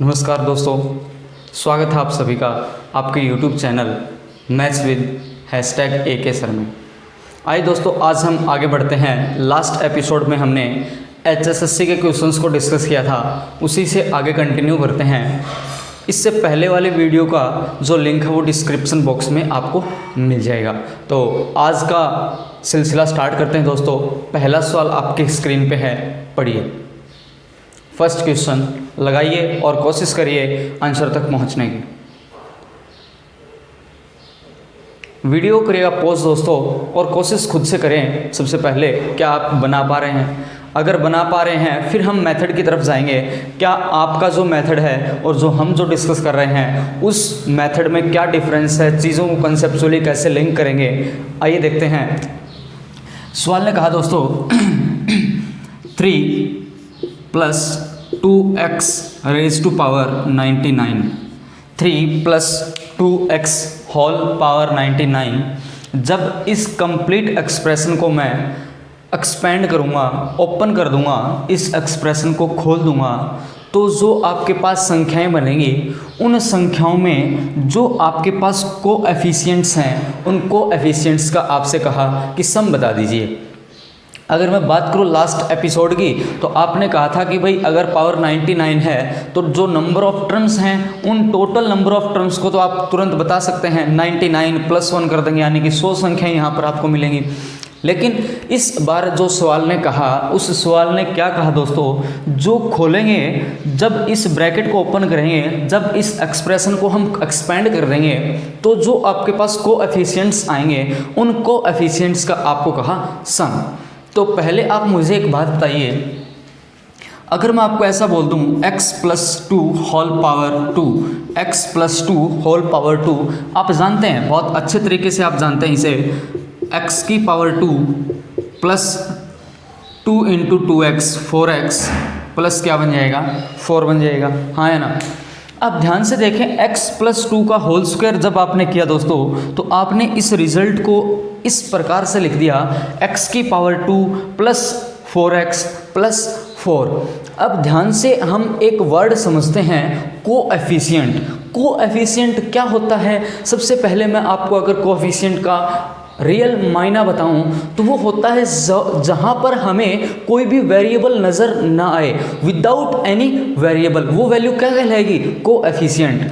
नमस्कार दोस्तों, स्वागत है आप सभी का आपके YouTube channel maths with #AK sir में। आइए दोस्तों, आज हम आगे बढ़ते हैं। लास्ट एपिसोड में हमने HSSC के क्वेश्चंस को डिस्कस किया था, उसी से आगे कंटिन्यू करते हैं। इससे पहले वाले वीडियो का जो लिंक है वो डिस्क्रिप्शन बॉक्स में आपको मिल जाएगा। तो आज का सिलसिला स्टार्ट करते हैं दोस्तों। पहला सवाल आपके स्क्रीन पे है, पढ़िए। फर्स्ट क्वेश्चन लगाइए और कोशिश करिए आंसर तक पहुंचने की। वीडियो करिएगा पॉज दोस्तों और कोशिश खुद से करें। सबसे पहले क्या आप बना पा रहे हैं? अगर बना पा रहे हैं फिर हम मेथड की तरफ जाएंगे। क्या आपका जो मेथड है और जो हम डिस्कस कर रहे हैं उस मेथड में क्या डिफरेंस है, चीज़ों को कंसेप्चुअली कैसे लिंक करेंगे, आइए देखते हैं। सवाल ने कहा दोस्तों 3 + 2x raised to power 99, 3 + 2x whole power 99। जब इस कंप्लीट एक्सप्रेशन को मैं एक्सपेंड करूँगा, ओपन कर दूँगा, इस एक्सप्रेशन को खोल दूँगा, तो जो आपके पास संख्याएं बनेंगी उन संख्याओं में जो आपके पास कोएफिशिएंट्स हैं उन कोएफिशिएंट्स का आपसे कहा कि सम बता दीजिए। अगर मैं बात करूँ लास्ट एपिसोड की तो आपने कहा था कि भाई अगर पावर 99 है तो जो नंबर ऑफ टर्म्स हैं उन टोटल नंबर ऑफ टर्म्स को तो आप तुरंत बता सकते हैं। 99 + 1 कर देंगे, यानी कि 100 संख्याएं यहाँ पर आपको मिलेंगी। लेकिन इस बार जो सवाल ने कहा, उस सवाल ने क्या कहा दोस्तों, जो खोलेंगे, जब इस ब्रैकेट को ओपन करेंगे, जब इस एक्सप्रेशन को हम एक्सपेंड कर देंगे तो जो आपके पास कोएफिशिएंट्स आएंगे उन कोएफिशिएंट्स का आपको कहा सम। तो पहले आप मुझे एक बात बताइए, अगर मैं आपको ऐसा बोल दूं x + 2 whole power 2, x + 2 whole power 2, आप जानते हैं, बहुत अच्छे तरीके से आप जानते हैं इसे, x की पावर 2 + 2 × 2x 4x प्लस क्या बन जाएगा, 4 बन जाएगा, हाँ है ना। अब ध्यान से देखें, x + 2 का होल स्क्वायर जब आपने किया दोस्तों तो आपने इस रिजल्ट को इस प्रकार से लिख दिया, x की पावर 2 + 4x + 4। अब ध्यान से हम एक वर्ड समझते हैं, कोएफिशिएंट। कोएफिशिएंट क्या होता है? सबसे पहले मैं आपको अगर कोएफिशिएंट का रियल मायना बताऊं तो वो होता है जहां पर हमें कोई भी वेरिएबल नज़र ना आए, विदाउट एनी वेरिएबल, वो वैल्यू क्या कहलाएगी, कोएफिशिएंट।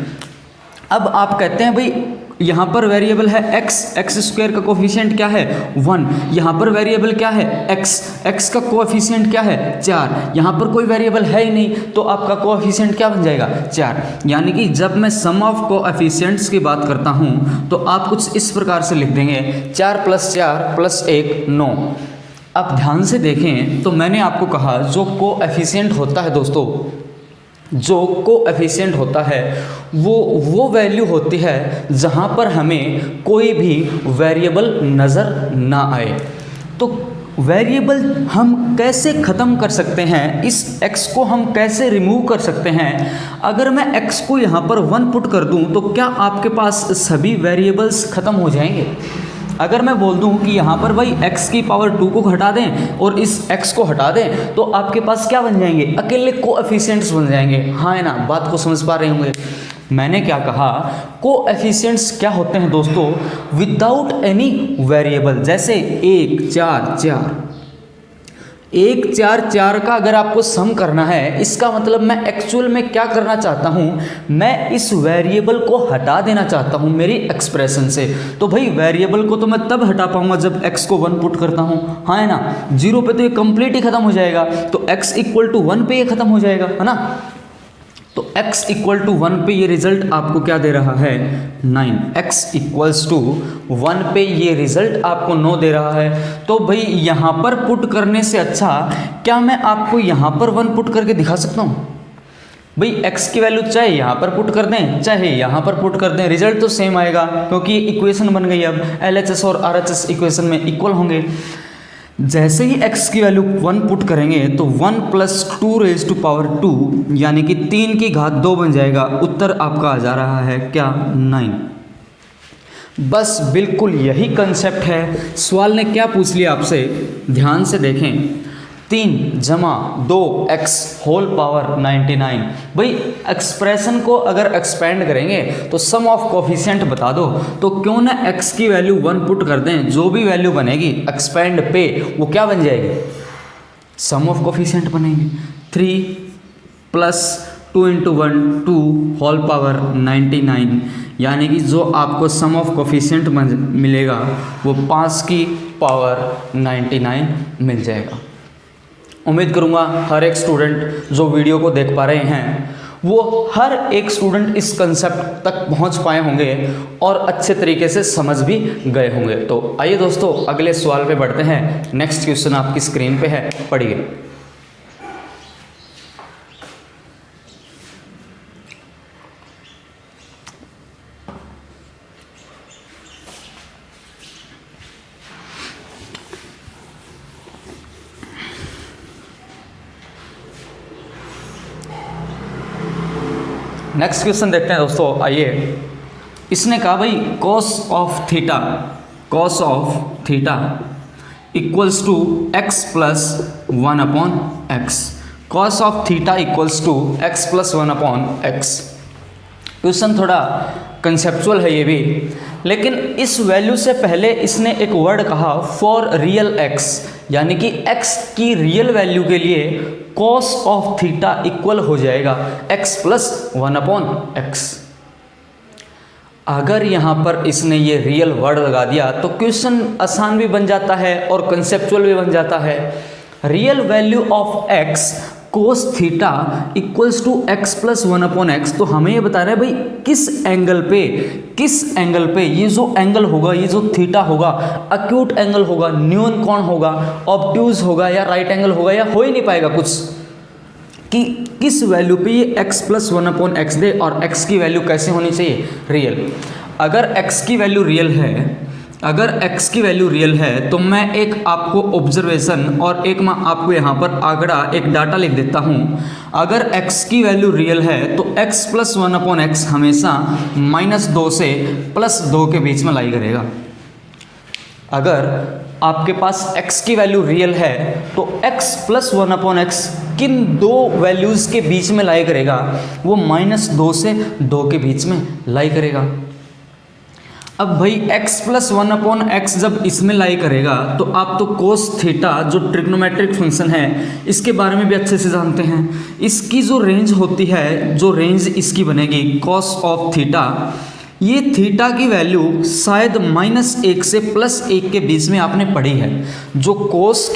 अब आप कहते हैं भाई यहाँ पर वेरिएबल है x² का कोएफिशिएंट क्या है, 1। यहाँ पर वेरिएबल क्या है, x का कोएफिशिएंट क्या है, 4। यहाँ पर कोई वेरिएबल है ही नहीं तो आपका कोएफिशिएंट क्या बन जाएगा, 4। यानी कि जब मैं सम ऑफ कोएफिशिएंट्स की बात करता हूँ तो आप कुछ इस प्रकार से लिख देंगे, 4 + 4 + 1 9। अब ध्यान से देखें तो मैंने आपको कहा जो कोएफिशिएंट होता है दोस्तों, जो कोएफिशिएंट होता है वो वैल्यू होती है जहाँ पर हमें कोई भी वेरिएबल नज़र ना आए। तो वेरिएबल हम कैसे ख़त्म कर सकते हैं, इस x को हम कैसे रिमूव कर सकते हैं? अगर मैं x को यहाँ पर 1 पुट कर दूँ तो क्या आपके पास सभी वेरिएबल्स ख़त्म हो जाएंगे? अगर मैं बोल दूं कि यहाँ पर भाई x की पावर 2 को हटा दें और इस x को हटा दें तो आपके पास क्या बन जाएंगे, अकेले कोएफिशिएंट्स बन जाएंगे, हाँ है ना। बात को समझ पा रहे होंगे। मैंने क्या कहा, कोएफिशिएंट्स क्या होते हैं दोस्तों, विदाउट एनी वेरिएबल। जैसे 1 4 4 1 4 4 का अगर आपको सम करना है, इसका मतलब मैं एक्चुअल में क्या करना चाहता हूँ, मैं इस वेरिएबल को हटा देना चाहता हूँ मेरी एक्सप्रेशन से। तो भाई वेरिएबल को तो मैं तब हटा पाऊंगा जब x को 1 पुट करता हूँ, हाँ है ना। 0 पे तो ये कंप्लीट ही खत्म हो जाएगा, तो x = 1 पे ये खत्म हो जाएगा, है ना। तो x = 1 पे ये रिजल्ट आपको क्या दे रहा है, 9। x = 1 पे ये रिजल्ट आपको 9 दे रहा है। तो भाई यहाँ पर पुट करने से अच्छा क्या मैं आपको यहाँ पर 1 पुट करके दिखा सकता हूँ? भाई x की वैल्यू चाहे यहाँ पर पुट कर दें चाहे यहाँ पर पुट कर दें, रिजल्ट तो सेम आएगा क्योंकि इक्वेशन बन गई। अब LHS और RHS इक्वेशन में इक्वल होंगे। जैसे ही x की वैल्यू 1 पुट करेंगे तो 1 + 2 raised to power 2 यानी कि 3 की घात 2 बन जाएगा। उत्तर आपका आ जा रहा है क्या, 9। बस बिल्कुल यही कंसेप्ट है। सवाल ने क्या पूछ लिया आपसे, ध्यान से देखें, 3 जमा 2x होल पावर 99। भाई एक्सप्रेशन को अगर एक्सपेंड करेंगे तो सम ऑफ कोफिशिएंट बता दो, तो क्यों ना x की वैल्यू 1 पुट कर दें, जो भी वैल्यू बनेगी एक्सपेंड पे वो क्या बन जाएगी, सम ऑफ कोफिशिएंट बनेगी। 3 प्लस 2 इंटू 1 2 होल पावर 99, यानी कि जो आपको सम ऑफ कोफिशिएंट मिलेगा वो 5 की पावर 99 मिल जाएगा। उम्मीद करूँगा हर एक स्टूडेंट जो वीडियो को देख पा रहे हैं वो हर एक स्टूडेंट इस कंसेप्ट तक पहुंच पाए होंगे और अच्छे तरीके से समझ भी गए होंगे। तो आइए दोस्तों अगले सवाल पे बढ़ते हैं। नेक्स्ट क्वेश्चन आपकी स्क्रीन पे है, पढ़िए। नेक्स्ट क्वेश्चन देखते हैं दोस्तों, आइए। इसने कहा भाई cos of theta equals to x plus 1 upon x. Cos of theta equals to x plus 1 upon x. Question थोड़ा कंसेप्चुअल है ये भी, लेकिन इस वैल्यू से पहले इसने एक वर्ड कहा फॉर रियल x, यानी कि x की रियल वैल्यू के लिए cos ऑफ थीटा इक्वल हो जाएगा x प्लस 1 अपॉन एक्स। अगर यहाँ पर इसने ये रियल वर्ड लगा दिया तो क्वेश्चन आसान भी बन जाता है और कंसेप्चुअल भी बन जाता है। Real value of x cos theta equals to x plus 1 upon x, तो हमें ये बता रहा है भाई किस एंगल पे ये जो एंगल होगा, ये जो थीटा होगा, अक्यूट एंगल होगा, न्यून कोण होगा, ऑब्ट्यूज होगा या राइट एंगल होगा, या हो ही नहीं पाएगा कुछ, कि किस वैल्यू पे ये x प्लस 1 अपॉन एक्स दे और x की वैल्यू कैसे होनी चाहिए, रियल। अगर x की वैल्यू रियल है तो मैं एक आपको ऑब्जर्वेशन और एक मैं आपको यहाँ पर आंकड़ा एक डाटा लिख देता हूँ। अगर x की वैल्यू रियल है तो x प्लस 1 अपॉन एक्स हमेशा -2 से +2 के बीच में लाई करेगा। अगर आपके पास x की वैल्यू रियल है तो x प्लस 1 अपॉन एक्स किन दो वैल्यूज़ के बीच में लाई करेगा, वो -2 से 2 के बीच में लाई करेगा। अब भाई x प्लस 1 अपॉन एक्स जब इसमें लाई करेगा तो आप तो कोस थीटा जो ट्रिग्नोमेट्रिक फंक्शन है इसके बारे में भी अच्छे से जानते हैं। इसकी जो रेंज होती है, जो रेंज इसकी बनेगी कॉस ऑफ थीटा, ये थीटा की वैल्यू शायद -1 से +1 के बीच में आपने पढ़ी है। जो कोस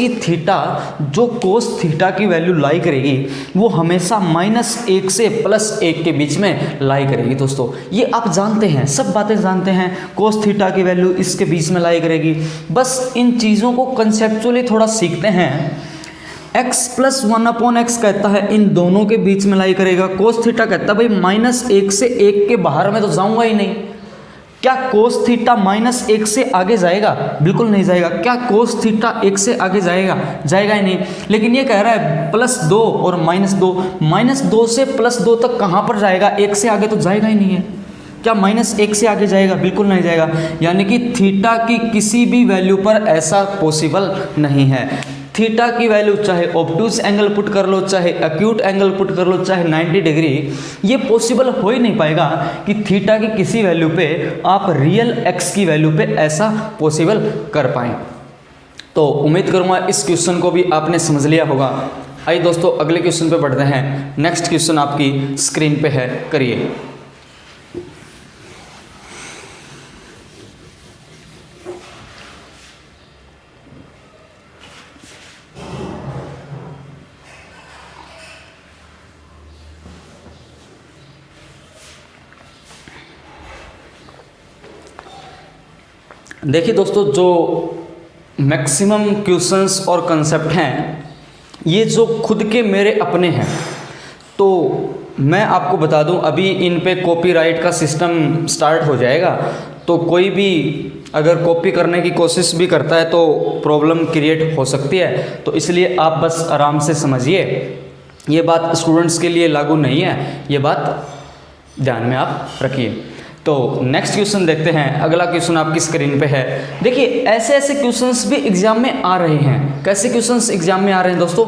थीटा की वैल्यू लाई करेगी वो हमेशा -1 से +1 के बीच में लाई करेगी। दोस्तों ये आप जानते हैं, सब बातें जानते हैं, कोस थीटा की वैल्यू इसके बीच में लाई करेगी। बस इन चीज़ों को कंसेप्चुअली थोड़ा सीखते हैं। x प्लस 1 अपॉन एक्स कहता है इन दोनों के बीच में लाई करेगा, कोस थीटा कहता है भाई -1 से 1 के बाहर में तो जाऊंगा ही नहीं। क्या कोस थीटा -1 से आगे जाएगा? बिल्कुल नहीं जाएगा। क्या कोस थीटा 1 से आगे जाएगा? जाएगा ही नहीं। लेकिन ये कह रहा है +2 और -2 से +2 तक कहाँ पर जाएगा? 1 से आगे तो जाएगा ही नहीं है। क्या -1 से आगे जाएगा? बिल्कुल नहीं जाएगा। यानी कि थीटा की किसी भी वैल्यू पर ऐसा पॉसिबल नहीं है। थीटा की वैल्यू चाहे ऑब्ट्यूज एंगल पुट कर लो, चाहे एक्यूट एंगल पुट कर लो, चाहे 90 डिग्री, ये पॉसिबल हो ही नहीं पाएगा कि थीटा की किसी वैल्यू पे आप रियल x की वैल्यू पे ऐसा पॉसिबल कर पाएँ। तो उम्मीद करूँगा इस क्वेश्चन को भी आपने समझ लिया होगा। आइए दोस्तों अगले क्वेश्चन पे बढ़ते हैं। नेक्स्ट क्वेश्चन आपकी स्क्रीन पे है, करिए। देखिए दोस्तों, जो मैक्सिमम क्वेश्चंस और कंसेप्ट हैं ये जो खुद के मेरे अपने हैं, तो मैं आपको बता दूं अभी इन पे कॉपीराइट का सिस्टम स्टार्ट हो जाएगा, तो कोई भी अगर कॉपी करने की कोशिश भी करता है तो प्रॉब्लम क्रिएट हो सकती है। तो इसलिए आप बस आराम से समझिए, ये बात स्टूडेंट्स के लिए लागू नहीं है, ये बात ध्यान में आप रखिए। तो नेक्स्ट क्वेश्चन देखते हैं। अगला क्वेश्चन आपकी स्क्रीन पे है। देखिए ऐसे ऐसे क्वेश्चंस भी एग्जाम में आ रहे हैं। कैसे क्वेश्चंस एग्जाम में आ रहे हैं दोस्तों?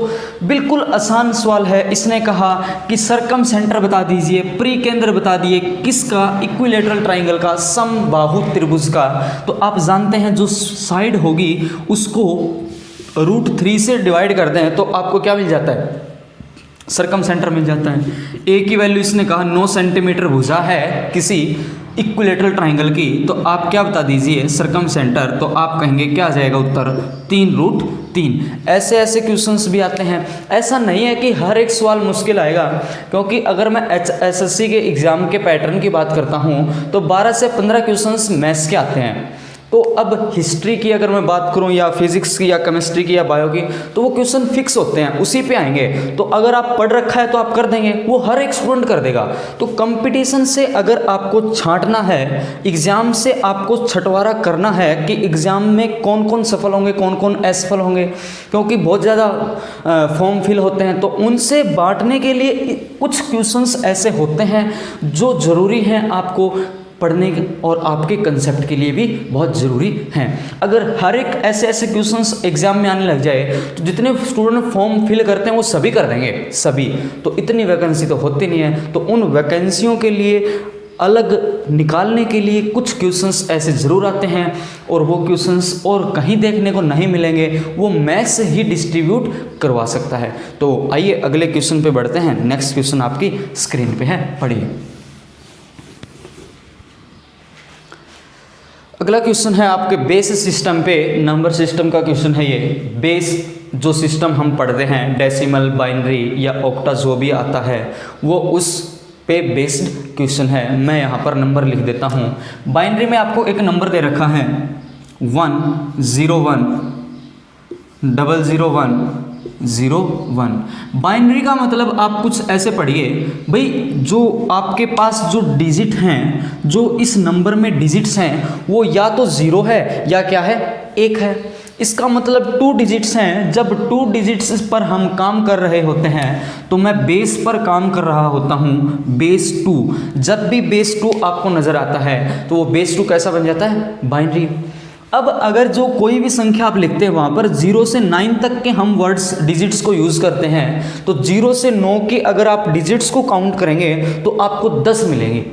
बिल्कुल आसान सवाल है। इसने कहा कि सरकम सेंटर बता दीजिए, प्री केंद्र बता दिए, किसका? इक्विलेटरल ट्राइंगल का, समबाहु त्रिभुज का। तो आप जानते हैं जो साइड होगी उसको √3 से डिवाइड कर दें तो आपको क्या मिल जाता है? सरकम सेंटर मिल जाता है। ए की वैल्यू इसने कहा 9 सेंटीमीटर भुजा है किसी इक्विलेटरल ट्राइंगल की, तो आप क्या बता दीजिए सरकम सेंटर? तो आप कहेंगे क्या आ जाएगा उत्तर? 3√3। ऐसे ऐसे क्वेश्चंस भी आते हैं। ऐसा नहीं है कि हर एक सवाल मुश्किल आएगा, क्योंकि अगर मैं एसएससी के एग्ज़ाम के पैटर्न की बात करता हूँ तो 12 से 15 क्वेश्चंस मैथ्स के आते हैं। तो अब हिस्ट्री की अगर मैं बात करूं या फिजिक्स की या केमिस्ट्री की या बायो की, तो वो क्वेश्चन फिक्स होते हैं, उसी पे आएंगे। तो अगर आप पढ़ रखा है तो आप कर देंगे, वो हर एक स्टूडेंट कर देगा। तो कंपटीशन से अगर आपको छांटना है, एग्जाम से आपको छंटवारा करना है कि एग्जाम में कौन कौन सफल होंगे, कौन कौन असफल होंगे, क्योंकि बहुत ज़्यादा फॉर्म फिल होते हैं, तो उनसे बांटने के लिए कुछ क्वेश्चंस ऐसे होते हैं जो ज़रूरी हैं आपको पढ़ने और आपके कंसेप्ट के लिए भी बहुत ज़रूरी हैं। अगर हर एक ऐसे ऐसे क्वेश्चंस एग्जाम में आने लग जाए तो जितने स्टूडेंट फॉर्म फिल करते हैं वो सभी कर देंगे, सभी। तो इतनी वैकेंसी तो होती नहीं है। तो उन वैकेंसियों के लिए अलग निकालने के लिए कुछ क्वेश्चंस ऐसे ज़रूर आते हैं, और वो क्वेश्चंस और कहीं देखने को नहीं मिलेंगे, वो मैथ्स ही डिस्ट्रीब्यूट करवा सकता है। तो आइए अगले क्वेश्चन पे बढ़ते हैं। नेक्स्ट क्वेश्चन आपकी स्क्रीन पे है, पढ़िए। अगला क्वेश्चन है आपके बेस सिस्टम पे, नंबर सिस्टम का क्वेश्चन है ये। बेस जो सिस्टम हम पढ़ते हैं, डेसिमल, बाइनरी या ऑक्टा जो भी आता है, वो उस पे बेस्ड क्वेश्चन है। मैं यहाँ पर नंबर लिख देता हूँ। बाइनरी में आपको एक नंबर दे रखा है 101 001 बाइनरी का मतलब आप कुछ ऐसे पढ़िए भाई, जो आपके पास जो डिजिट हैं, जो इस नंबर में डिजिट्स हैं, वो या तो 0 है या क्या है, 1 है। इसका मतलब 2 डिजिट्स हैं। जब 2 डिजिट्स पर हम काम कर रहे होते हैं तो मैं बेस पर काम कर रहा होता हूँ, बेस 2। जब भी बेस 2 आपको नज़र आता है तो वो बेस 2 कैसा बन जाता है? बाइनरी। अब अगर जो कोई भी संख्या आप लिखते हैं वहाँ पर 0 से 9 तक के हम वर्ड्स डिजिट्स को यूज़ करते हैं, तो 0 से 9 के अगर आप डिजिट्स को काउंट करेंगे तो आपको 10 मिलेंगे,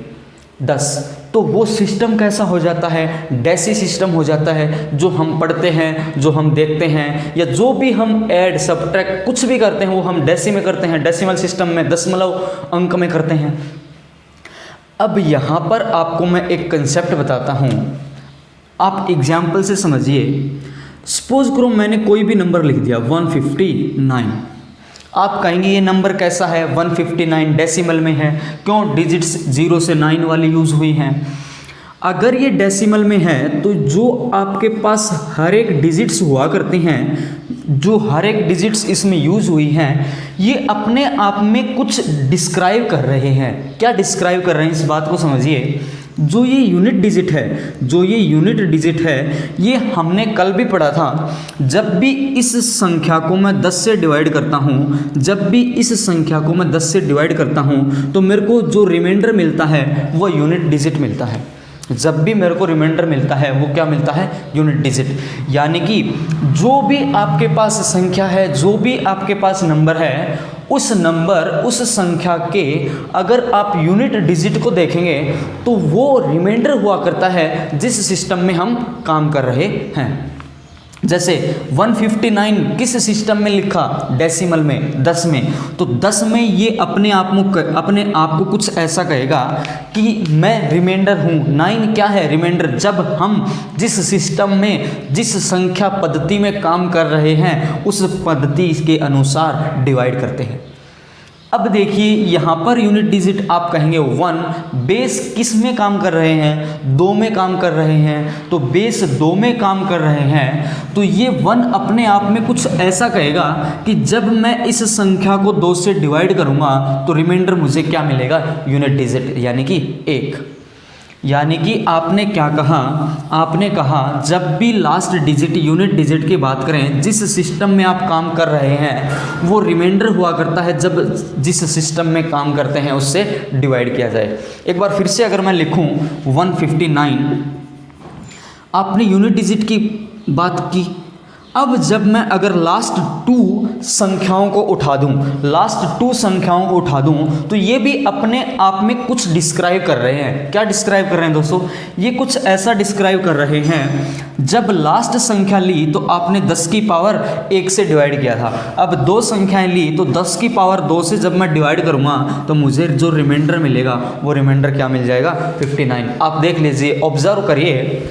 10। तो वो सिस्टम कैसा हो जाता है? डेसी सिस्टम हो जाता है। जो हम पढ़ते हैं, जो हम देखते हैं, या जो भी हम ऐड सब्ट्रैक्ट कुछ भी करते हैं वो हम डेसी में करते हैं, डेसिमल सिस्टम में, दशमलव अंक में करते हैं। अब यहाँ पर आपको मैं एक कंसेप्ट बताता हूँ, आप एग्जाम्पल से समझिए। सपोज करो मैंने कोई भी नंबर लिख दिया 159। आप कहेंगे ये नंबर कैसा है? 159 डेसिमल में है। क्यों? डिजिट्स 0 से 9 वाली यूज़ हुई हैं। अगर ये डेसिमल में है तो जो आपके पास हर एक डिजिट्स हुआ करते हैं, जो हर एक डिजिट्स इसमें यूज़ हुई हैं, ये अपने आप में कुछ डिस्क्राइब कर रहे हैं। क्या डिस्क्राइब कर रहे हैं? इस बात को समझिए। जो ये यूनिट डिजिट है, जो ये यूनिट डिजिट है, ये हमने कल भी पढ़ा था। जब भी इस संख्या को मैं 10 से डिवाइड करता हूँ, जब भी इस संख्या को मैं 10 से डिवाइड करता हूँ, तो मेरे को जो रिमाइंडर मिलता है वो यूनिट डिजिट मिलता है। जब भी मेरे को रिमाइंडर मिलता है वो क्या मिलता है? Unit digit. यानी कि जो भी आपके पास संख्या है, जो भी आपके पास नंबर है, उस नंबर, उस संख्या के अगर आप यूनिट डिजिट को देखेंगे तो वो रिमाइंडर हुआ करता है जिस सिस्टम में हम काम कर रहे हैं। जैसे 159 किस सिस्टम में लिखा? डेसिमल में, 10 में। तो 10 में ये अपने आप को कुछ ऐसा कहेगा कि मैं रिमाइंडर हूँ। 9 क्या है? रिमाइंडर। जब हम जिस सिस्टम में, जिस संख्या पद्धति में काम कर रहे हैं, उस पद्धति के अनुसार डिवाइड करते हैं। अब देखिए यहाँ पर यूनिट डिजिट आप कहेंगे 1। बेस किस में काम कर रहे हैं? 2 में काम कर रहे हैं। तो बेस 2 में काम कर रहे हैं, तो ये 1 अपने आप में कुछ ऐसा कहेगा कि जब मैं इस संख्या को 2 से डिवाइड करूँगा तो रिमाइंडर मुझे क्या मिलेगा? यूनिट डिजिट, यानी कि 1। यानी कि आपने क्या कहा, आपने कहा जब भी लास्ट डिजिट यूनिट डिजिट की बात करें, जिस सिस्टम में आप काम कर रहे हैं वो रिमाइंडर हुआ करता है जब जिस सिस्टम में काम करते हैं उससे डिवाइड किया जाए। एक बार फिर से अगर मैं लिखूं 159, आपने यूनिट डिजिट की बात की। अब जब मैं अगर लास्ट 2 संख्याओं को उठा दूं, लास्ट 2 संख्याओं को उठा दूं, तो ये भी अपने आप में कुछ डिस्क्राइब कर रहे हैं। क्या डिस्क्राइब कर रहे हैं दोस्तों? ये कुछ ऐसा डिस्क्राइब कर रहे हैं, जब लास्ट संख्या ली तो आपने 10 की पावर 1 से डिवाइड किया था। अब 2 संख्याएं ली तो 10 की पावर 2 से जब मैं डिवाइड करूंगा तो मुझे जो रिमाइंडर मिलेगा वो रिमाइंडर क्या मिल जाएगा? 59। आप देख लीजिए, ऑब्जर्व करिए,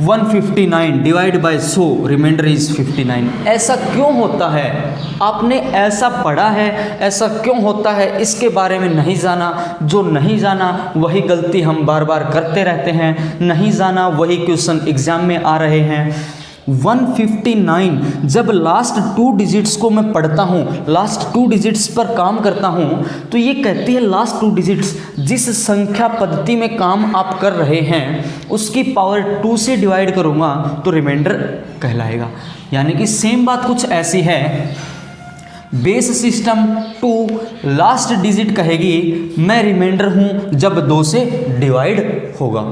159 डिवाइड बाय 100 रिमाइंडर इज 59। ऐसा क्यों होता है? आपने ऐसा पढ़ा है, ऐसा क्यों होता है इसके बारे में नहीं जाना। जो नहीं जाना वही गलती हम बार बार करते रहते हैं, नहीं जाना वही क्वेश्चन एग्जाम में आ रहे हैं। 159 जब लास्ट 2 डिजिट्स को मैं पढ़ता हूँ, लास्ट 2 डिजिट्स पर काम करता हूँ, तो ये कहती है लास्ट 2 डिजिट्स जिस संख्या पद्धति में काम आप कर रहे हैं उसकी पावर 2 से डिवाइड करूँगा तो रिमाइंडर कहलाएगा। यानी कि सेम बात कुछ ऐसी है, बेस सिस्टम 2 लास्ट डिजिट कहेगी मैं रिमाइंडर हूँ जब 2 से डिवाइड होगा।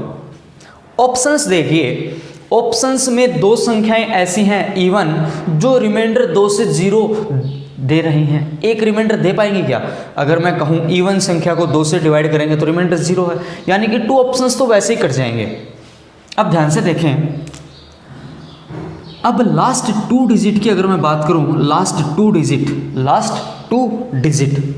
ऑप्शंस देखिए, ऑप्शंस में 2 संख्याएं ऐसी हैं इवन जो रिमाइंडर 2 से 0 दे रही हैं। एक रिमाइंडर दे पाएंगे क्या? अगर मैं कहूँ इवन संख्या को 2 से डिवाइड करेंगे तो रिमाइंडर 0 है, यानी कि 2 ऑप्शंस तो वैसे ही कट जाएंगे। अब ध्यान से देखें, अब लास्ट 2 डिजिट की अगर मैं बात करूँ, लास्ट 2 डिजिट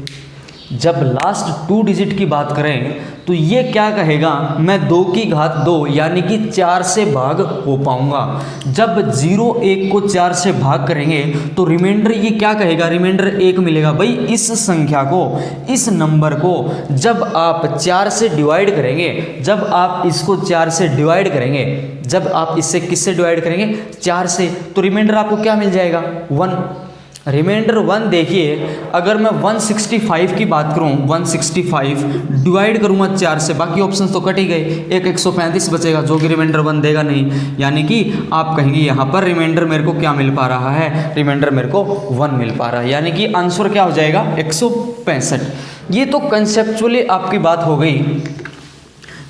जब लास्ट 2 डिजिट की बात करें तो ये क्या कहेगा, मैं 2 की घात 2 यानी कि 4 से भाग हो पाऊंगा। जब 0 1 को 4 से भाग करेंगे तो रिमाइंडर ये क्या कहेगा, रिमाइंडर 1 मिलेगा। भाई इस संख्या को, इस नंबर को जब आप 4 से डिवाइड करेंगे, जब आप इसको 4 से डिवाइड करेंगे, जब आप इससे किससे डिवाइड करेंगे? 4 से, तो रिमाइंडर आपको क्या मिल जाएगा? 1। रिमाइंडर 1 देखिए, अगर मैं 165 की बात करूं, 165 डिवाइड करूंगा 4 से, बाकी ऑप्शन तो कट ही गए, एक 135 बचेगा जो कि रिमाइंडर 1 देगा नहीं। यानी कि आप कहेंगे यहाँ पर रिमाइंडर मेरे को क्या मिल पा रहा है? रिमाइंडर मेरे को 1 मिल पा रहा है, यानी कि आंसर क्या हो जाएगा? 165। ये तो कंसेप्चुअली आपकी बात हो गई,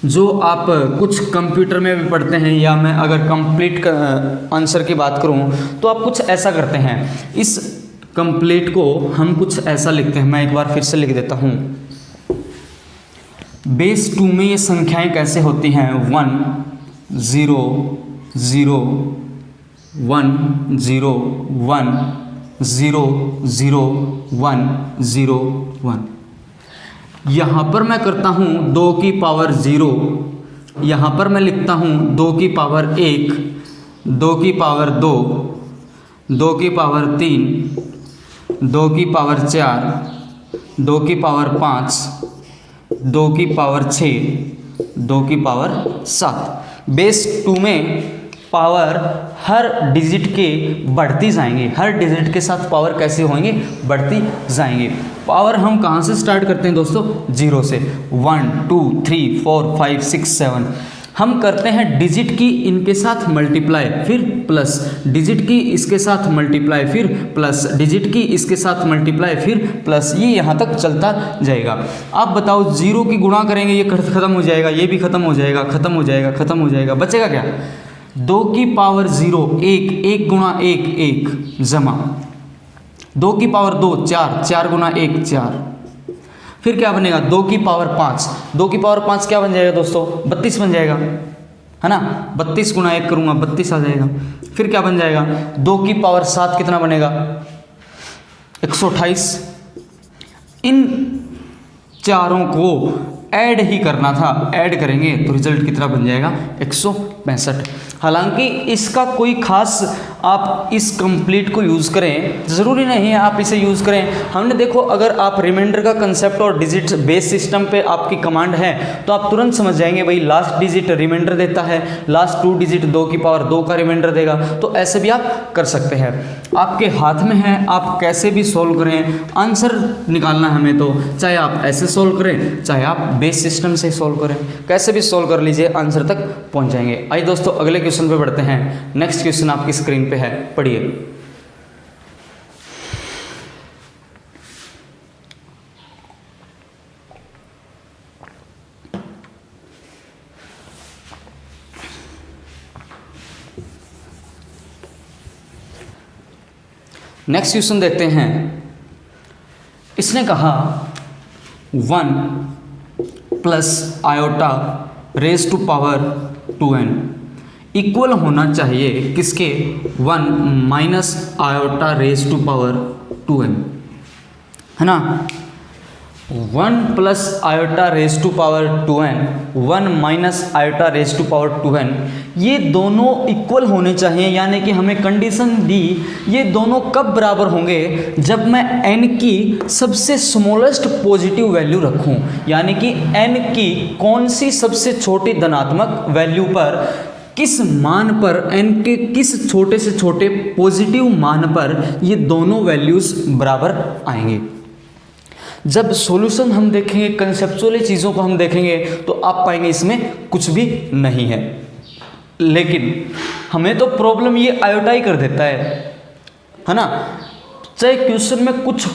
जो आप कुछ कंप्यूटर में भी पढ़ते हैं, या मैं अगर कंप्लीट आंसर की बात करूं तो आप कुछ ऐसा करते हैं, इस कंप्लीट को हम कुछ ऐसा लिखते हैं। मैं एक बार फिर से लिख देता हूं, बेस 2 में ये संख्याएं कैसे होती हैं? 1 0 0 1 0 1 0 0 1 0 1। यहाँ पर मैं करता हूँ 2 की पावर 0, यहाँ पर मैं लिखता हूँ 2 की पावर 1, 2 की पावर 2, 2 की पावर 3, 2 की पावर 4, 2 की पावर 5, 2 की पावर 6, 2 की पावर 7। बेस 2 में पावर हर डिजिट के बढ़ती जाएंगे, हर डिजिट के साथ पावर कैसे होंगे? बढ़ती जाएंगे। पावर हम कहाँ से स्टार्ट करते हैं दोस्तों? 0 से। 1 2 3 4 5 6 7 हम करते हैं डिजिट की इनके साथ मल्टीप्लाई, फिर प्लस, डिजिट की इसके साथ मल्टीप्लाई, फिर प्लस, डिजिट की इसके साथ मल्टीप्लाई, फिर प्लस, ये यहाँ तक चलता जाएगा। आप बताओ 0 की गुणा करेंगे, ये खत्म हो जाएगा, ये भी खत्म हो जाएगा, खत्म हो जाएगा, खत्म हो जाएगा, बचेगा क्या? 2 की पावर 0 1, 1 गुणा 1 1 जमा 2 की पावर 2 4, 4 गुणा 1 4, फिर क्या बनेगा? 2 की पावर 5, 2 की पावर 5 क्या बन जाएगा दोस्तों? 32 बन जाएगा, है ना? 32 गुणा 1 करूँगा 32 आ जाएगा। फिर क्या बन जाएगा? 2 की पावर 7 कितना बनेगा? 128। इन चारों को ऐड ही करना था, ऐड करेंगे तो रिजल्ट कितना बन जाएगा? 165। हालांकि इसका कोई खास आप इस कंप्लीट को यूज़ करें ज़रूरी नहीं है आप इसे यूज़ करें। हमने देखो अगर आप रिमाइंडर का कंसेप्ट और डिजिट बेस सिस्टम पे आपकी कमांड है तो आप तुरंत समझ जाएंगे भाई लास्ट डिजिट रिमाइंडर देता है, लास्ट 2 डिजिट 2 की पावर 2 का रिमाइंडर देगा। तो ऐसे भी आप कर सकते हैं, आपके हाथ में है, आप कैसे भी सोल्व करें। आंसर निकालना है हमें तो चाहे आप ऐसे सोल्व करें चाहे आप बेस सिस्टम से सोल्व करें, कैसे भी सोल्व कर लीजिए आंसर तक पहुंच जाएंगे। आइए दोस्तों अगले क्वेश्चन पे बढ़ते हैं। नेक्स्ट क्वेश्चन आपकी स्क्रीन पे है, पढ़िए। नेक्स्ट क्वेश्चन देखते हैं। इसने कहा 1 plus iota raise to power 2n equal होना चाहिए किसके, 1 minus iota raise to power 2n, है ना। 1 plus iota raise to power 2n, 1 minus iota raise to power 2n, ये दोनों इक्वल होने चाहिए। यानी कि हमें कंडीशन दी, ये दोनों कब बराबर होंगे, जब मैं n की सबसे स्मॉलेस्ट पॉजिटिव वैल्यू रखूं। यानी कि n की कौन सी सबसे छोटी धनात्मक वैल्यू पर, किस मान पर, n के किस छोटे से छोटे पॉजिटिव मान पर ये दोनों वैल्यूज बराबर आएंगे। जब सॉल्यूशन हम देखेंगे, कंसेप्चुअली चीज़ों को हम देखेंगे तो आप पाएंगे इसमें कुछ भी नहीं है। लेकिन हमें तो प्रॉब्लम ये आयोटा ही कर देता है ना। चाहे क्वेश्चन में कुछ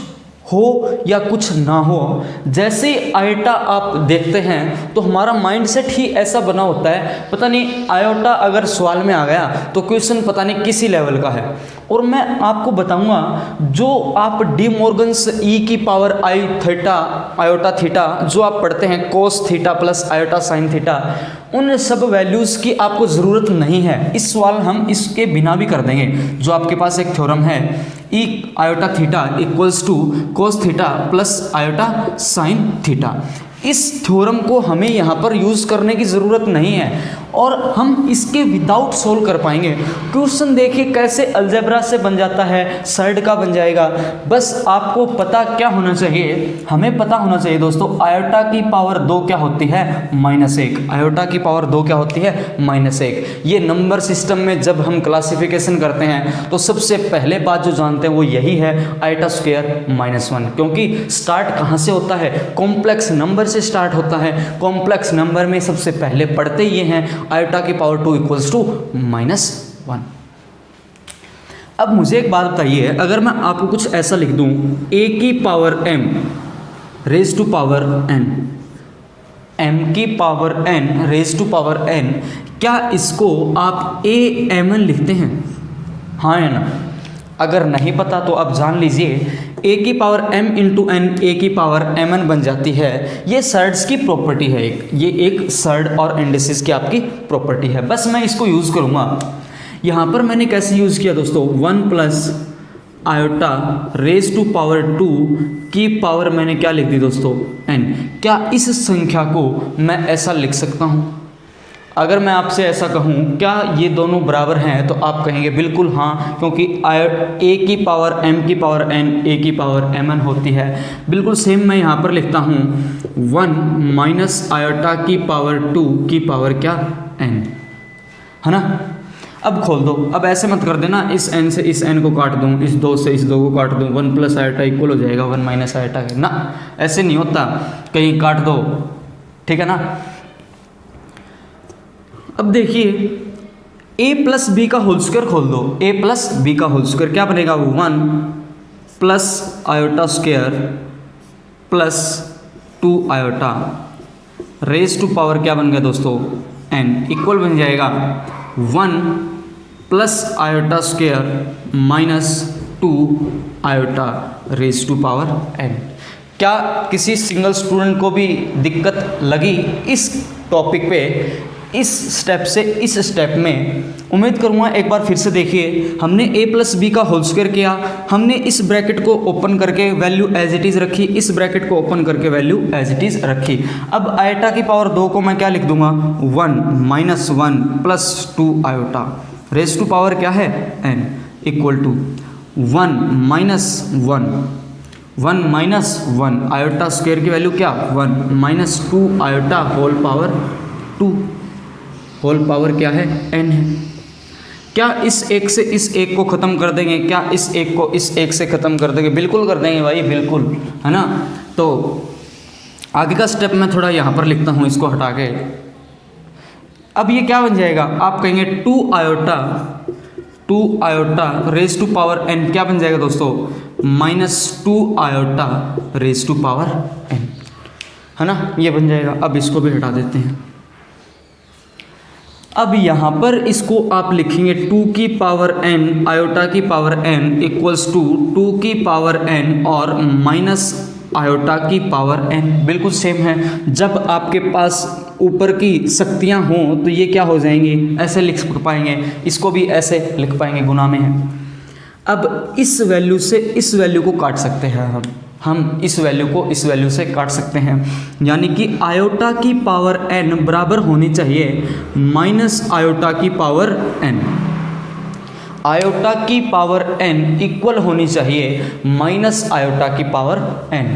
हो या कुछ ना हो, जैसे ही आयोटा आप देखते हैं तो हमारा माइंडसेट ही ऐसा बना होता है, पता नहीं आयोटा अगर सवाल में आ गया तो क्वेश्चन पता नहीं किसी लेवल का है। और मैं आपको बताऊंगा जो आप डी मॉर्गन्स ई की पावर आई थीटा आयोटा थीटा जो आप पढ़ते हैं, कोस theta plus iota sine theta, उन सब वैल्यूज़ की आपको ज़रूरत नहीं है। इस सवाल हम इसके बिना भी कर देंगे। जो आपके पास एक थ्योरम है, e iota theta equals to cos theta plus iota sine theta, इस थ्योरम को हमें यहाँ पर यूज़ करने की ज़रूरत नहीं है और हम इसके विदाउट सोल्व कर पाएंगे। क्वेश्चन देखिए कैसे अलजेब्रा से बन जाता है, सर्ड का बन जाएगा। बस आपको पता क्या होना चाहिए, हमें पता होना चाहिए दोस्तों, आयोटा की पावर 2 क्या होती है, -1। आयोटा की पावर 2 क्या होती है, -1। ये नंबर सिस्टम में जब हम क्लासिफिकेशन करते हैं तो सबसे पहले बात जो जानते हैं वो यही है, आयोटा स्क्वायर -1। क्योंकि स्टार्ट कहाँ से होता है, कॉम्प्लेक्स नंबर से स्टार्ट होता है। कॉम्प्लेक्स नंबर में सबसे पहले पढ़ते ये हैं आयोटा की पावर 2 इक्वल्स टू -1। अब मुझे एक बात बताइए, अगर मैं आपको कुछ ऐसा लिख दूं, a की power m raise to power n, m की power n raise to power n, क्या इसको आप a mn लिखते हैं, हाँ है ना। अगर नहीं पता तो आप जान लीजिए, a की power m into n a की पावर mn बन जाती है। ये सर्ड्स की प्रॉपर्टी है, ये एक सर्ड और इंडिसेस की आपकी प्रॉपर्टी है। बस मैं इसको यूज़ करूँगा। यहाँ पर मैंने कैसे यूज़ किया दोस्तों, 1 plus iota raise to power 2 की पावर मैंने क्या लिख दी दोस्तों, n। क्या इस संख्या को मैं ऐसा लिख सकता हूँ? अगर मैं आपसे ऐसा कहूँ क्या ये दोनों बराबर हैं, तो आप कहेंगे बिल्कुल हाँ, क्योंकि a की पावर m की पावर n a की पावर mn होती है। बिल्कुल सेम मैं यहाँ पर लिखता हूँ 1 माइनस आयोटा की पावर 2 की पावर क्या, n, है ना। अब खोल दो, अब ऐसे मत कर देना इस n से इस n को काट दूँ, इस 2 से इस 2 को काट दूँ, 1 प्लस आयोटा इक्वल हो जाएगा 1 माइनस आयोटा के, ना ऐसे नहीं होता, कहीं काट दो, ठीक है ना। अब देखिए a प्लस बी का होल स्क्वायर खोल दो, a प्लस बी का होल स्क्वायर क्या बनेगा, 1 plus iota square plus 2 iota raise to power क्या बन गया दोस्तों, n, इक्वल बन जाएगा 1 plus iota square minus 2 iota raise to power n। क्या किसी सिंगल स्टूडेंट को भी दिक्कत लगी इस टॉपिक पे इस स्टेप से इस स्टेप में उम्मीद करूँगा एक बार फिर से देखिए, हमने a प्लस बी का होल स्क्वायर किया, हमने इस ब्रैकेट को ओपन करके वैल्यू एज इट इज़ रखी, इस ब्रैकेट को ओपन करके वैल्यू एज इट इज़ रखी। अब आयोटा की पावर 2 को मैं क्या लिख दूंगा, 1 minus 1 plus 2 iota raise to power क्या है n equal to 1 minus 1 minus 1 iota square की वैल्यू क्या 1 minus 2 iota whole power 2 whole power क्या है n है। क्या इस एक से इस एक को ख़त्म कर देंगे, क्या इस एक को इस एक से ख़त्म कर देंगे, बिल्कुल कर देंगे भाई, बिल्कुल, है ना। तो आगे का स्टेप मैं थोड़ा यहाँ पर लिखता हूँ इसको हटा के। अब ये क्या बन जाएगा, आप कहेंगे 2 iota raise to power n क्या बन जाएगा दोस्तों, minus 2 iota raise to power n, है ना, ये बन जाएगा। अब इसको भी हटा देते हैं। अब यहाँ पर इसको आप लिखेंगे 2 की पावर n आयोटा की पावर n इक्वल्स टू 2 की पावर n और माइनस आयोटा की पावर n, बिल्कुल सेम है। जब आपके पास ऊपर की शक्तियाँ हों तो ये क्या हो जाएंगी, ऐसे लिख पाएंगे, इसको भी ऐसे लिख पाएंगे, गुना में है। अब इस वैल्यू से इस वैल्यू को काट सकते हैं हम इस वैल्यू को इस वैल्यू से काट सकते हैं, यानी कि आयोटा की पावर n बराबर होनी चाहिए माइनस आयोटा की पावर n, आयोटा की पावर n इक्वल होनी चाहिए माइनस आयोटा की पावर n।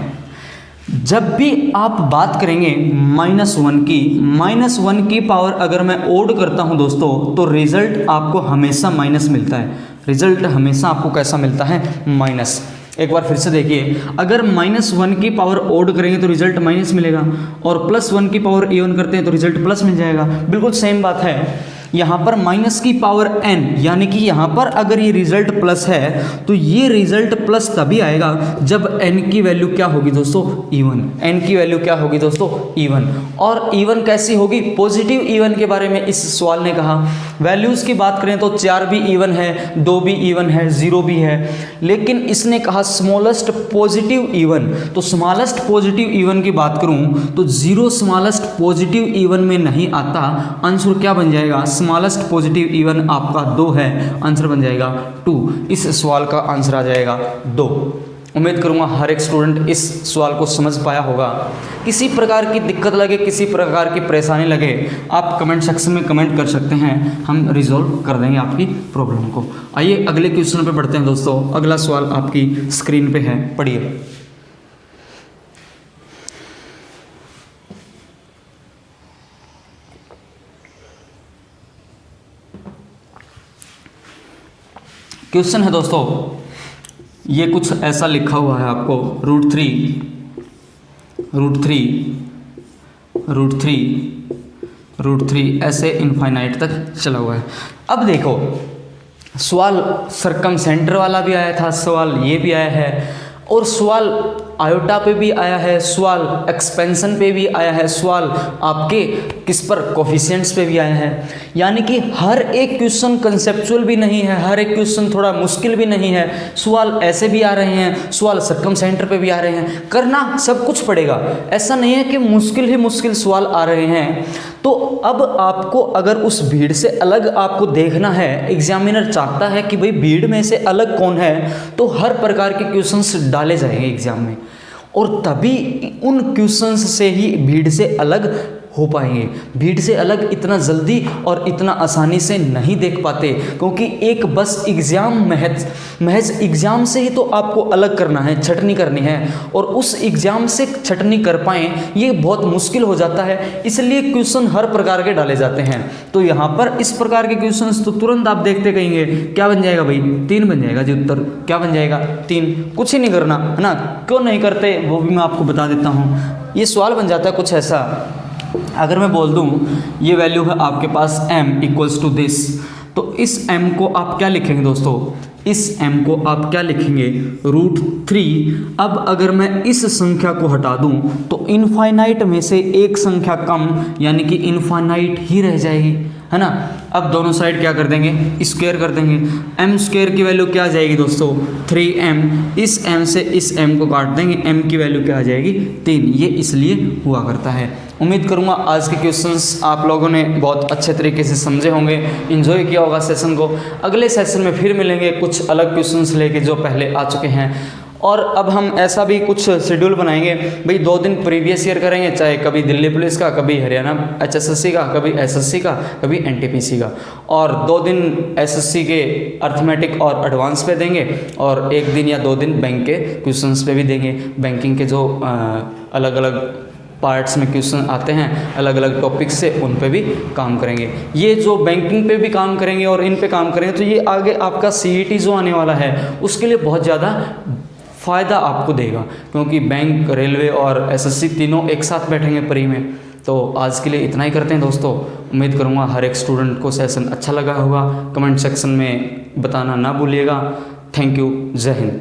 जब भी आप बात करेंगे माइनस वन की पावर अगर मैं ओड करता हूं दोस्तों, तो रिजल्ट आपको हमेशा माइनस मिलता है, रिजल्ट हमेशा आपको कैसा मिलता है, माइनस। एक बार फिर से देखिए, अगर -1 की पावर ओड करेंगे तो रिजल्ट माइनस मिलेगा, और +1 की पावर इवन करते हैं तो रिजल्ट प्लस मिल जाएगा, बिल्कुल सेम बात है। यहाँ पर माइनस की पावर n, यानी कि यहाँ पर अगर ये रिजल्ट प्लस है तो ये रिजल्ट प्लस तभी आएगा जब n की वैल्यू क्या होगी दोस्तों, इवन। n की वैल्यू क्या होगी दोस्तों, इवन। और इवन कैसी होगी, पॉजिटिव इवन के बारे में इस सवाल ने कहा। वैल्यूज़ की बात करें तो 4 भी इवन है, 2 भी इवन है, 0 भी है, लेकिन इसने कहा स्मॉलेस्ट पॉजिटिव इवन। तो स्मॉलेस्ट पॉजिटिव इवन की बात करूँ तो 0 स्मॉलेस्ट पॉजिटिव इवन में नहीं आता। आंसर क्या बन जाएगा, स्मॉलेस्ट पॉजिटिव इवन आपका 2 है, आंसर बन जाएगा 2। इस सवाल का आंसर आ जाएगा 2। उम्मीद करूंगा हर एक स्टूडेंट इस सवाल को समझ पाया होगा। किसी प्रकार की दिक्कत लगे, किसी प्रकार की परेशानी लगे, आप कमेंट सेक्शन में कमेंट कर सकते हैं, हम रिजॉल्व कर देंगे आपकी प्रॉब्लम को। आइए अगले क्वेश्चन पे बढ़ते हैं दोस्तों। अगला सवाल आपकी स्क्रीन पे है, पढ़िए। क्वेश्चन है दोस्तों, ये कुछ ऐसा लिखा हुआ है आपको, रूट थ्री ऐसे इनफाइनाइट तक चला हुआ है। अब देखो, सवाल सरकम सेंटर वाला भी आया था, सवाल ये भी आया है, और सवाल आयोटा पे भी आया है, सवाल एक्सपेंशन पे भी आया है, सवाल आपके किस पर, कोफिशिएंट्स पे भी आया है। यानी कि हर एक क्वेश्चन कंसेप्चुअल भी नहीं है, हर एक क्वेश्चन थोड़ा मुश्किल भी नहीं है। सवाल ऐसे भी आ रहे हैं, सवाल सरकम सेंटर पे भी आ रहे हैं, करना सब कुछ पड़ेगा। ऐसा नहीं है कि मुश्किल ही मुश्किल सवाल आ रहे हैं। तो अब आपको अगर उस भीड़ से अलग आपको देखना है, एग्जामिनर चाहता है कि भाई भीड़ में से अलग कौन है, तो हर प्रकार के क्वेश्चंस डाले जाएंगे एग्जाम में, और तभी उन क्वेश्चंस से ही भीड़ से अलग हो पाएंगे। भीड़ से अलग इतना जल्दी और इतना आसानी से नहीं देख पाते, क्योंकि एक बस एग्ज़ाम महज एग्ज़ाम से ही तो आपको अलग करना है, छटनी करनी है, और उस एग्ज़ाम से छटनी कर पाएँ ये बहुत मुश्किल हो जाता है। इसलिए क्वेश्चन हर प्रकार के डाले जाते हैं। तो यहाँ पर इस प्रकार के क्वेश्चन तो तुरंत आप देखते कहेंगे क्या बन जाएगा भाई, 3 बन जाएगा जी उत्तर। क्या बन जाएगा, 3। कुछ ही नहीं करना है ना, क्यों नहीं करते वो भी मैं आपको बता देता हूँ। ये सवाल बन जाता है कुछ ऐसा, अगर मैं बोल दूं ये वैल्यू है आपके पास m इक्वल्स टू दिस, तो इस m को आप क्या लिखेंगे दोस्तों, इस m को आप क्या लिखेंगे, √3। अब अगर मैं इस संख्या को हटा दूं तो इनफाइनाइट में से एक संख्या कम, यानी कि इनफाइनाइट ही रह जाएगी, है ना। अब दोनों साइड क्या कर देंगे, स्क्वायर कर देंगे। m स्क्वायर की वैल्यू क्या आ जाएगी दोस्तों, 3m। इस m से इस m को काट देंगे, m की वैल्यू क्या आ जाएगी, 3। ये इसलिए हुआ करता है। उम्मीद करूँगा आज के क्वेश्चंस आप लोगों ने बहुत अच्छे तरीके से समझे होंगे, इन्जॉय किया होगा सेशन को। अगले सेशन में फिर मिलेंगे कुछ अलग क्वेश्चंस लेके जो पहले आ चुके हैं। और अब हम ऐसा भी कुछ शेड्यूल बनाएंगे भाई, 2 दिन प्रीवियस ईयर करेंगे, चाहे कभी दिल्ली पुलिस का, कभी हरियाणा HSSC का, कभी SSC का, कभी NTPC का, और 2 दिन SSC के अर्थमेटिक और एडवांस पे देंगे, और 1 दिन या 2 दिन बैंक के क्वेश्चंस पे भी देंगे। बैंकिंग के जो अलग अलग पार्ट्स में क्वेश्चन आते हैं अलग अलग टॉपिक से, उन पे भी काम करेंगे। ये जो बैंकिंग पे भी काम करेंगे और इन पे काम करेंगे तो ये आगे आपका CET जो आने वाला है उसके लिए बहुत ज़्यादा फ़ायदा आपको देगा, क्योंकि बैंक, रेलवे और SSC तीनों एक साथ बैठेंगे प्री में। तो आज के लिए इतना ही करते हैं दोस्तों। उम्मीद करूँगा हर एक स्टूडेंट को सेशन अच्छा लगा होगा। कमेंट सेक्शन में बताना ना भूलिएगा। Thank you. जय हिंद।